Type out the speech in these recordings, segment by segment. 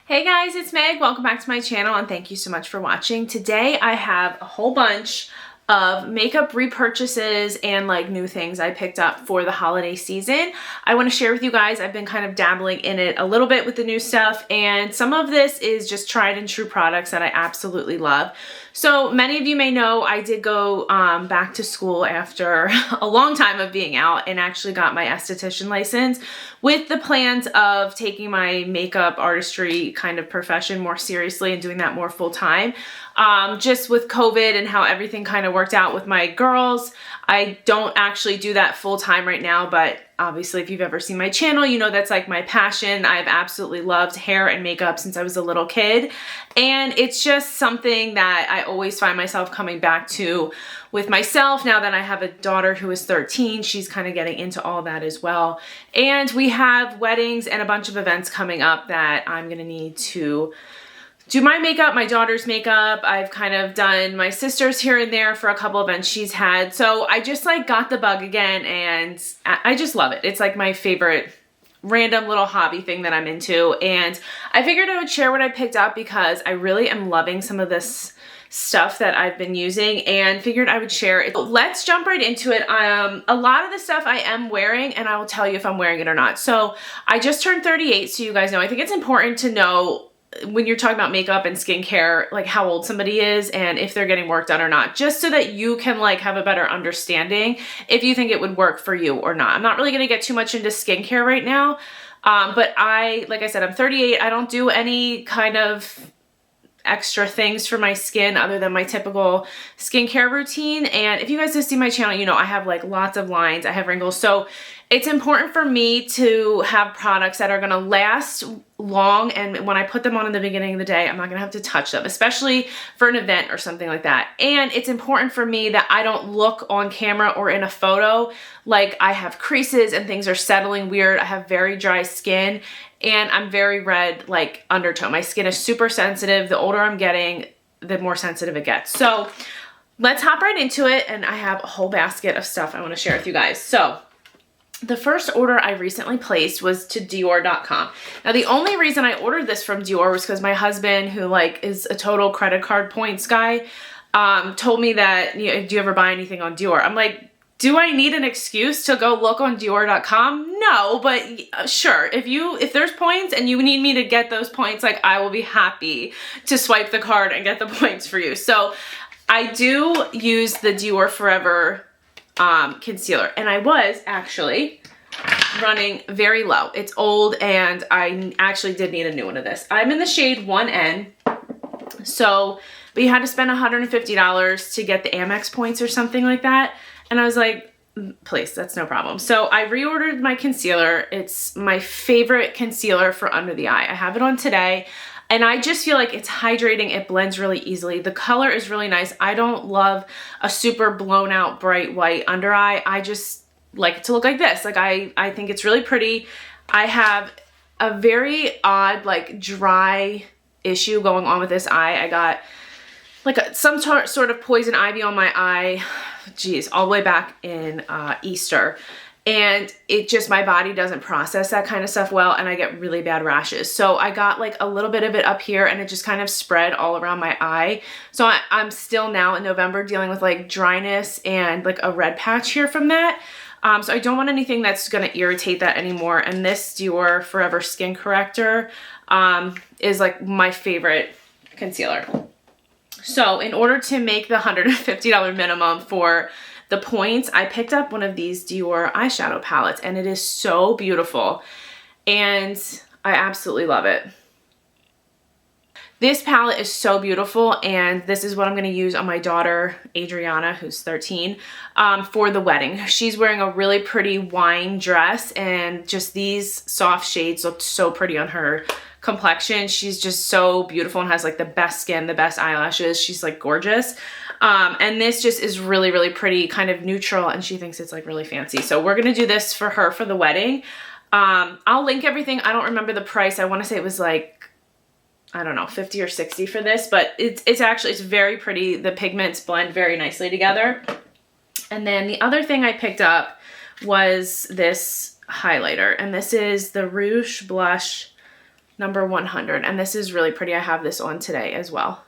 Hey guys, it's Meg. Welcome back to my channel and thank you so much for watching. Today I have a whole bunch of makeup repurchases and like new things I picked up for the holiday season. I want to share with you guys. I've been kind of dabbling in it a little bit with the new stuff, and some of this is just tried and true products that I absolutely love. So many of you may know I did go back to school after a long time of being out and actually got my esthetician license with the plans of taking my makeup artistry kind of profession more seriously and doing that more full time. Just with COVID and how everything kind of worked out with my girls, I don't actually do that full time right now, but obviously if you've ever seen my channel, you know that's like my passion. I've absolutely loved hair and makeup since I was a little kid, and it's just something that I always find myself coming back to with myself now that I have a daughter who is 13. She's kind of getting into all that as well, and we have weddings and a bunch of events coming up that I'm gonna need to do my makeup, my daughter's makeup. I've kind of done my sister's here and there for a couple events she's had. So I just like got the bug again, and I just love it. It's like my favorite random little hobby thing that I'm into. And I figured I would share what I picked up because I really am loving some of this stuff that I've been using, and figured I would share it. Let's jump right into it. A lot of the stuff I am wearing, and I will tell you if I'm wearing it or not. So I just turned 38, so you guys know, I think it's important to know when you're talking about makeup and skincare, like how old somebody is and if they're getting work done or not, just so that you can like have a better understanding if you think it would work for you or not. I'm not really going to get too much into skincare right now, but like I said, I'm 38. I don't do any kind of extra things for my skin other than my typical skincare routine. And if you guys have seen my channel, you know I have like lots of lines, I have wrinkles, so it's important for me to have products that are going to last long, and when I put them on in the beginning of the day, I'm not going to have to touch them, especially for an event or something like that. And it's important for me that I don't look on camera or in a photo like I have creases and things are settling weird. I have very dry skin and I'm very red, like undertone. My skin is super sensitive. The older I'm getting, the more sensitive it gets. So let's hop right into it, and I have a whole basket of stuff I want to share with you guys. So the first order I recently placed was to Dior.com. Now, the only reason I ordered this from Dior was because my husband, who like is a total credit card points guy, told me that, you know, do you ever buy anything on Dior? I'm like, do I need an excuse to go look on Dior.com? No, but sure. If there's points and you need me to get those points, like I will be happy to swipe the card and get the points for you. So I do use the Dior Forever concealer, and I was actually running very low. It's old and I actually did need a new one of this. I'm in the shade 1N, so but you had to spend $150 to get the Amex points or something like that, and I was like, please, that's no problem. So I reordered my concealer. It's my favorite concealer for under the eye. I have it on today, and I just feel like it's hydrating. It blends really easily. The color is really nice. I don't love a super blown out bright white under eye. I just like it to look like this. Like I think it's really pretty. I have a very odd like dry issue going on with this eye. I got like some sort of poison ivy on my eye, geez, all the way back in Easter. And it just, my body doesn't process that kind of stuff well, and I get really bad rashes. So I got like a little bit of it up here, and it just kind of spread all around my eye. So I'm still now in November dealing with like dryness and like a red patch here from that. So I don't want anything that's gonna irritate that anymore. And this Dior Forever Skin Corrector is like my favorite concealer. So in order to make the $150 minimum for the points, I picked up one of these Dior eyeshadow palettes, and it is so beautiful, and I absolutely love it. This palette is so beautiful, and this is what I'm going to use on my daughter, Adriana, who's 13, for the wedding. She's wearing a really pretty wine dress, and just these soft shades look so pretty on her complexion. She's just so beautiful and has like the best skin, the best eyelashes. She's like gorgeous. And this just is really, really pretty, kind of neutral, and she thinks it's like really fancy. So we're going to do this for her for the wedding. I'll link everything. I don't remember the price. I want to say it was like, I don't know, 50 or 60 for this, but it's actually, it's very pretty. The pigments blend very nicely together. And then the other thing I picked up was this highlighter, and this is the Rouge blush number 100. And this is really pretty. I have this on today as well.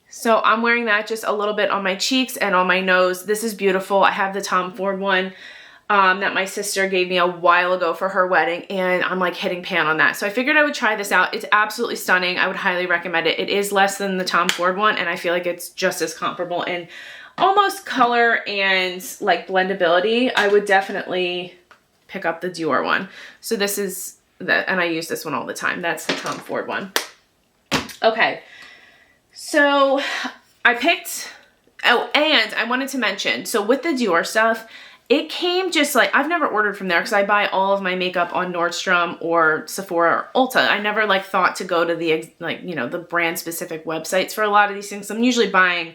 So I'm wearing that just a little bit on my cheeks and on my nose. This is beautiful. I have the Tom Ford one that my sister gave me a while ago for her wedding, and I'm like hitting pan on that. So I figured I would try this out. It's absolutely stunning. I would highly recommend it. It is less than the Tom Ford one, and I feel like it's just as comparable in almost color and like blendability. I would definitely pick up the Dior one. So this is that, and I use this one all the time. That's the Tom Ford one. Okay. So I picked, oh, and I wanted to mention, so with the Dior stuff, it came just like, I've never ordered from there because I buy all of my makeup on Nordstrom or Sephora or Ulta. I never like thought to go to the, like, you know, the brand specific websites for a lot of these things. I'm usually buying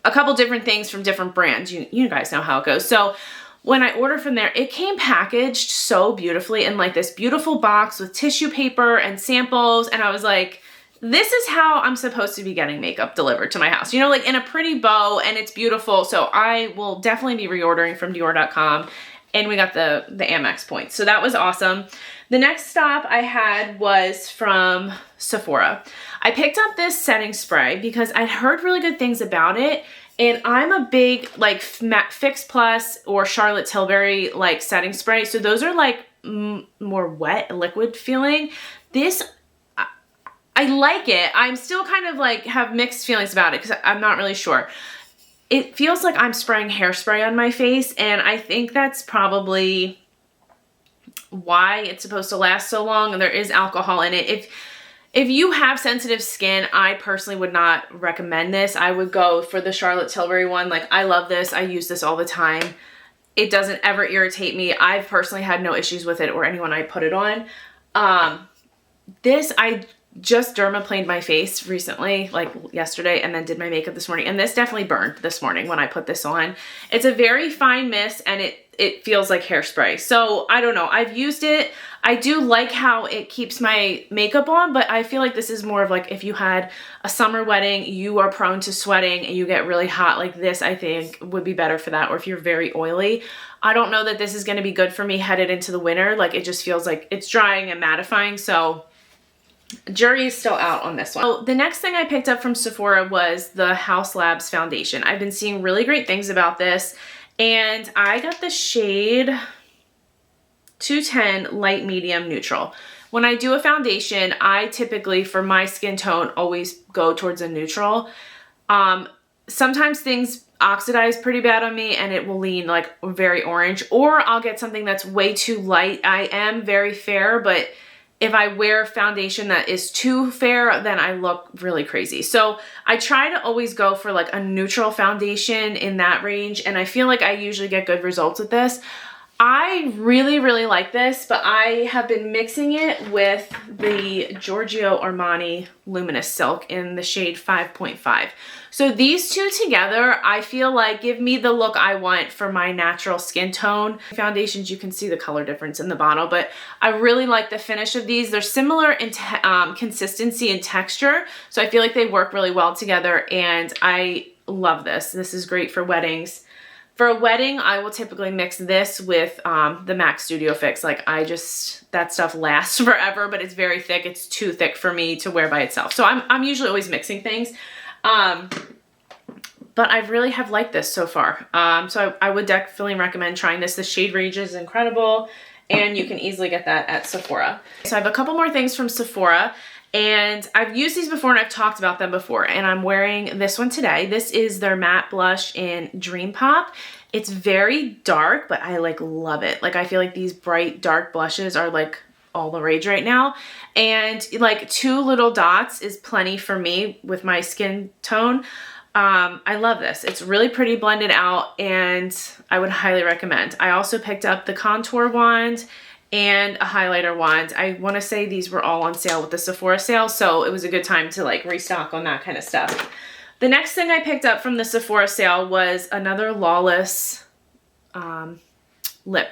a couple different things from different brands. You guys know how it goes. So when I ordered from there, it came packaged so beautifully in like this beautiful box with tissue paper and samples. And I was like, this is how I'm supposed to be getting makeup delivered to my house, you know, like in a pretty bow, and it's beautiful. So I will definitely be reordering from Dior.com, and we got the Amex points. So that was awesome. The next stop I had was from Sephora. I picked up this setting spray because I'd heard really good things about it. And I'm a big like Fix Plus or Charlotte Tilbury like setting spray. So those are like more wet liquid feeling. This, I like it. I'm still kind of like have mixed feelings about it because I'm not really sure. It feels like I'm spraying hairspray on my face, and I think that's probably why it's supposed to last so long, and there is alcohol in it. If you have sensitive skin, I personally would not recommend this. I would go for the Charlotte Tilbury one. Like, I love this. I use this all the time. It doesn't ever irritate me. I've personally had no issues with it or anyone I put it on. This, I just dermaplaned my face recently, like yesterday, and then did my makeup this morning. And this definitely burned this morning when I put this on. It's a very fine mist, and it feels like hairspray. So I don't know. I've used it. I do like how it keeps my makeup on, but I feel like this is more of like if you had a summer wedding, you are prone to sweating and you get really hot, like this I think would be better for that. Or if you're very oily. I don't know that this is going to be good for me headed into the winter. Like, it just feels like it's drying and mattifying. So jury is still out on this one. So the next thing I picked up from Sephora was the HAUS Labs foundation. I've been seeing really great things about this, and I got the shade 210 light medium neutral. When I do a foundation, I typically, for my skin tone, always go towards a neutral. Sometimes things oxidize pretty bad on me and it will lean like very orange, or I'll get something that's way too light. I am very fair, but if I wear foundation that is too fair, then I look really crazy. So I try to always go for like a neutral foundation in that range, and I feel like I usually get good results with this. I really, really like this, but I have been mixing it with the Giorgio Armani Luminous Silk in the shade 5.5. So these two together, I feel like give me the look I want for my natural skin tone. Foundations, you can see the color difference in the bottle, but I really like the finish of these. They're similar in consistency and texture, so I feel like they work really well together, and I love this. This is great for weddings. For a wedding, I will typically mix this with the MAC Studio Fix. Like, that stuff lasts forever, but it's very thick. It's too thick for me to wear by itself. So I'm usually always mixing things. But I really have liked this so far. So I would definitely recommend trying this. The shade range is incredible, and you can easily get that at Sephora. So I have a couple more things from Sephora. And I've used these before and I've talked about them before, and I'm wearing this one today. This is their matte blush in Dream Pop. It's very dark, but I like love it. Like, I feel like these bright dark blushes are like all the rage right now. And like 2 little dots is plenty for me with my skin tone. I love this. It's really pretty blended out, and I would highly recommend. I also picked up the contour wand and a highlighter wand. I want to say these were all on sale with the Sephora sale, so it was a good time to like restock on that kind of stuff. The next thing I picked up from the Sephora sale was another Lawless lip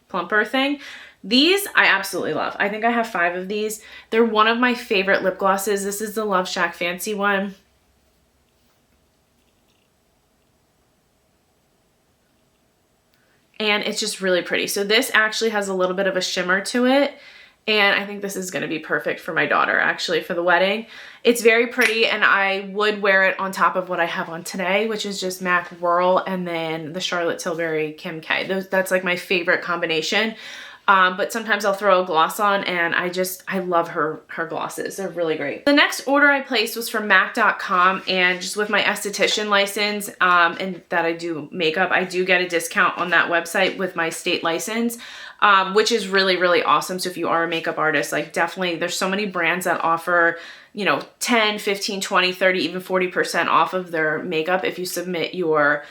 plumper thing. These I absolutely love. I think I have 5 of these. They're one of my favorite lip glosses. This is the Love Shack Fancy one. and it's just really pretty. So this actually has a little bit of a shimmer to it, and I think this is going to be perfect for my daughter, actually, for the wedding. It's very pretty, and I would wear it on top of what I have on today, which is just MAC Whirl and then the Charlotte Tilbury Kim K. That's like my favorite combination. But sometimes I'll throw a gloss on, and I love her glosses. They're really great. The next order I placed was from meg.com, and just with my esthetician license, and that I do makeup, I do get a discount on that website with my state license, which is really, really awesome. So if you are a makeup artist, like definitely, there's so many brands that offer, you know, 10, 15, 20, 30, even 40% off of their makeup if you submit your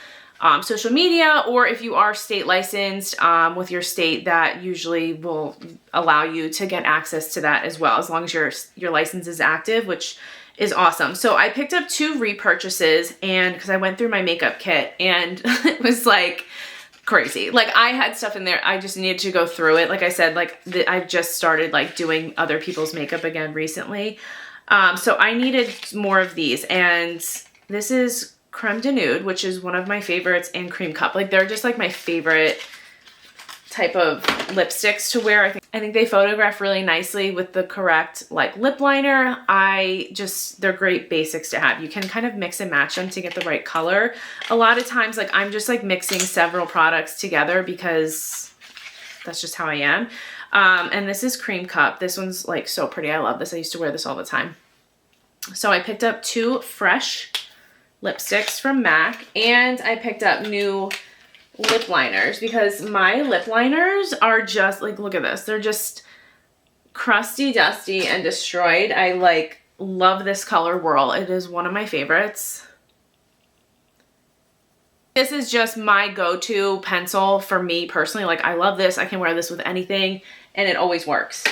social media, or if you are state licensed with your state, that usually will allow you to get access to that as well, as long as your license is active, which is awesome. So I picked up 2 repurchases, and because I went through my makeup kit, and it was like crazy. Like I had stuff in there, I just needed to go through it. Like I said, like I've just started like doing other people's makeup again recently. So I needed more of these, and this is Creme de Nude, which is one of my favorites, and Cream Cup. Like they're just like my favorite type of lipsticks to wear. I think they photograph really nicely with the correct like lip liner. They're great basics to have. You can kind of mix and match them to get the right color. A lot of times, like I'm just like mixing several products together because that's just how I am. And this is Cream Cup. This one's like so pretty. I love this. I used to wear this all the time. So I picked up 2 fresh lipsticks from MAC, and I picked up new lip liners because my lip liners are just like, look at this. They're just crusty, dusty, and destroyed. I like love this color Whirl. It is one of my favorites. This is just my go-to pencil for me personally. Like I love this. I can wear this with anything, and it always works.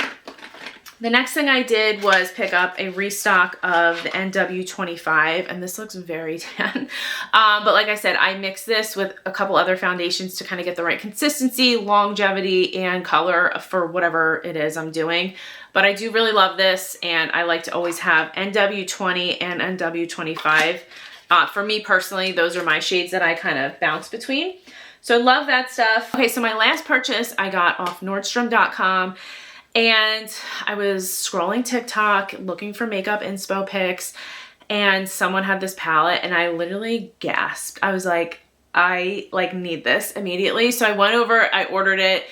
The next thing I did was pick up a restock of the NW25, and this looks very tan. But like I said, I mixed this with a couple other foundations to kind of get the right consistency, longevity, and color for whatever it is I'm doing. But I do really love this, and I like to always have NW20 and NW25. For me personally, those are my shades that I kind of bounce between. So I love that stuff. Okay, so my last purchase I got off Nordstrom.com. And I was scrolling TikTok looking for makeup inspo pics, and someone had this palette, and I literally gasped. I was like, I like need this immediately. So I went over, I ordered it,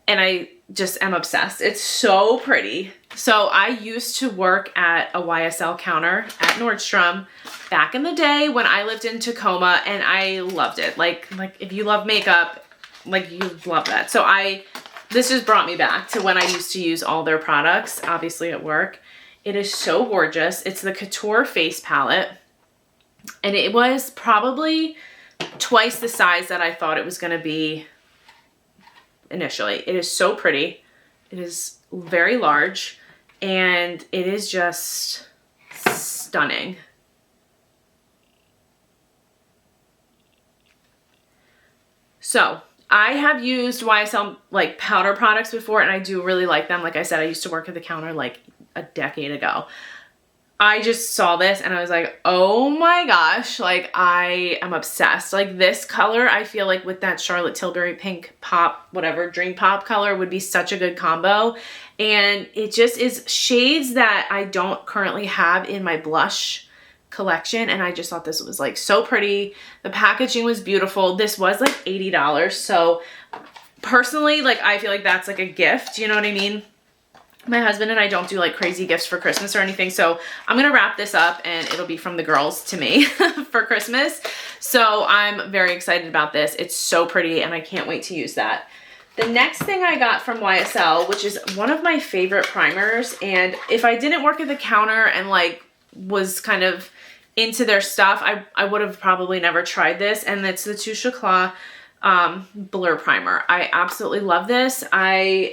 and I just am obsessed. It's so pretty. So I used to work at a YSL counter at Nordstrom back in the day when I lived in Tacoma, and I loved it. Like if you love makeup, like you love that. So this just brought me back to when I used to use all their products, obviously at work. It is so gorgeous. It's the Couture Face Palette, and it was probably twice the size that I thought it was going to be initially. It is so pretty. It is very large, and it is just stunning. So I have used YSL like powder products before, and I do really like them. Like I said, I used to work at the counter like a decade ago. I just saw this and I was like, oh my gosh, like I am obsessed. Like this color, I feel like with that Charlotte Tilbury pink pop, whatever, dream pop color would be such a good combo. And it just is shades that I don't currently have in my blush collection, and I just thought this was like so pretty. The packaging was beautiful. This was like $80, so personally, like I feel like that's like a gift, you know what I mean? My husband and I don't do like crazy gifts for Christmas or anything, so I'm gonna wrap this up and it'll be from the girls to me for Christmas. So I'm very excited about this. It's so pretty, and I can't wait to use that. The next thing I got from YSL, which is one of my favorite primers, and if I didn't work at the counter and like was kind of into their stuff, I would have probably never tried this, and it's the Touche Eclat Blur Primer. I absolutely love this. I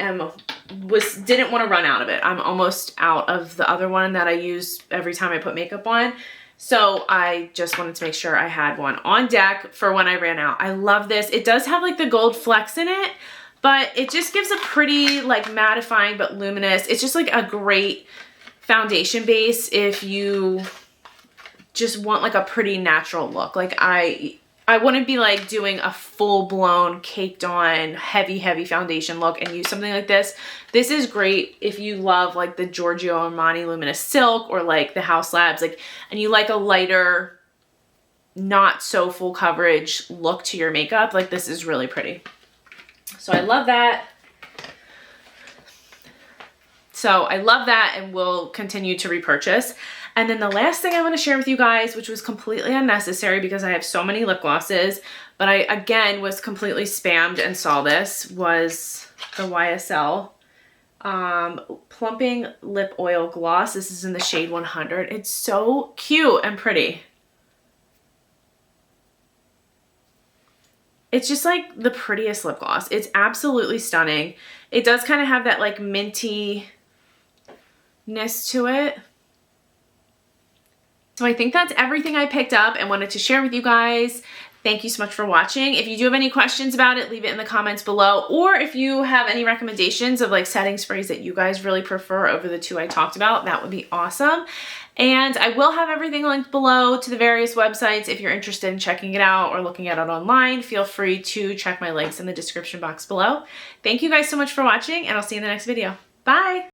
didn't want to run out of it. I'm almost out of the other one that I use every time I put makeup on, so I just wanted to make sure I had one on deck for when I ran out. I love this. It does have like the gold flecks in it, but it just gives a pretty like mattifying but luminous. It's just like a great foundation base if you just want like a pretty natural look. Like I I wouldn't be like doing a full-blown caked on heavy foundation look and use something like this. This is great if you love like the Giorgio Armani Luminous Silk or like the HAUS Labs, like, and you like a lighter, not so full coverage look to your makeup. Like, this is really pretty. So I love that. So I love that and will continue to repurchase. And then the last thing I want to share with you guys, which was completely unnecessary because I have so many lip glosses, but I, again, was completely spammed and saw this, was the YSL Plumping Lip Oil Gloss. This is in the shade 100. It's so cute and pretty. It's just like the prettiest lip gloss. It's absolutely stunning. It does kind of have that like minty-ness to it. So I think that's everything I picked up and wanted to share with you guys. Thank you so much for watching. If you do have any questions about it, leave it in the comments below. Or if you have any recommendations of like setting sprays that you guys really prefer over the two I talked about, that would be awesome. And I will have everything linked below to the various websites. If you're interested in checking it out or looking at it online, feel free to check my links in the description box below. Thank you guys so much for watching, and I'll see you in the next video. Bye!